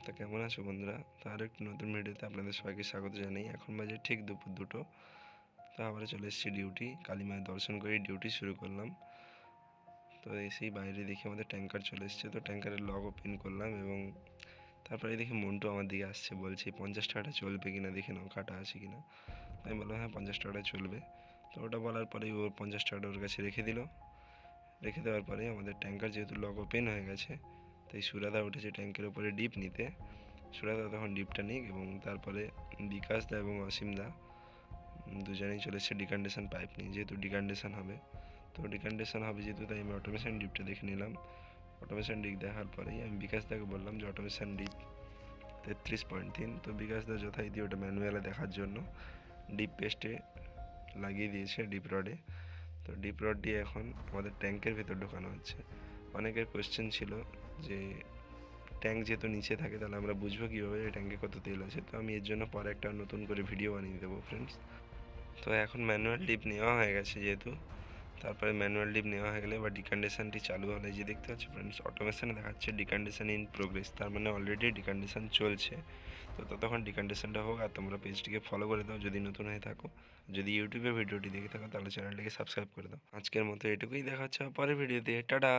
তো কেমন আছো বন্ধুরা? তো আরেকটি নতুন ভিডিওতে আপনাদের সবাইকে স্বাগত জানাই। এখন বাজে ঠিক দুপুর 2টো। তো আবারও চলে এসেছি ডিউটি, কালী মায়ের দর্শন করে ডিউটি শুরু করলাম। তো এসেই বাইরে দেখি আমাদের ট্যাঙ্কার চলে এসেছে, তো ট্যাঙ্কারের লক ওপেন করলাম এবং তারপরে দেখি মন্টু আমার দিকে আসছে, বলছে 50 টাকাটা চলবে কিনা দেখে নাও, কাটা আছে কিনা। আমি বললাম হ্যাঁ 50 টাকাটা চলবে। তো ওটা বলার পরেই ওর 50 টাকাটা ওর কাছে রেখে দিল। রেখে দেওয়ার পরে আমাদের ট্যাঙ্কার যেহেতু লক ওপেন হয়ে গেছে, তাই সুরাদা উঠেছে ট্যাঙ্কের ওপরে ডিপ নিতে। সুরাদা তখন ডিপটা নিক এবং তারপরে বিকাশ দা এবং অসীম দা দুজনেই চলে এসেছে ডিকান্ডেশন পাইপ নিয়ে, যেহেতু ডিকান্ডেশন হবে। তো ডিকান্ডেশন হবে যেহেতু, তাই আমি অটোমেশন ডিপটা দেখে নিলাম। অটোমেশন ডিপ দেখার পরেই আমি বিকাশ দাকে বললাম যে অটোমেশন ডিপ 33.3। তো বিকাশ দা যথারীতি ওটা ম্যানুয়ালে দেখার জন্য ডিপ পেস্টে লাগিয়ে দিয়েছে ডিপ রডে। তো ডিপ রড দিয়ে এখন আমাদের ট্যাঙ্কের ভেতর ঢোকানো হচ্ছে। অনেকের কোয়েশ্চেন ছিল যে ট্যাঙ্ক যেহেতু নিচে থাকে, তাহলে আমরা বুঝবো কীভাবে এই ট্যাঙ্কে কত তেল আছে। তো আমি এর জন্য পরে একটা নতুন করে ভিডিও বানিয়ে দেবো ফ্রেন্ডস। তো এখন ম্যানুয়াল ডিপ নেওয়া হয়ে গেছে যেহেতু, তারপরে ম্যানুয়াল ডিপ নেওয়া হয়ে গেলে বা ডিকন্ডিশনটি চালু হলে, যে দেখতে পাচ্ছি ফ্রেন্ডস অটোমেশনে দেখাচ্ছে ডিকন্ডিশন ইন প্রোগ্রেস, তার মানে অলরেডি ডিকন্ডিশন চলছে। তো ততক্ষণ ডিকন্ডিশনটা হোক, আর তোমরা পেজটিকে ফলো করে দাও যদি নতুন হয়ে থাকো। যদি ইউটিউবে ভিডিওটি দেখে থাকো তাহলে চ্যানেলটিকে সাবস্ক্রাইব করে দাও। আজকের মতো এটুকুই, দেখা হচ্ছে পরের ভিডিওতে। টাটা।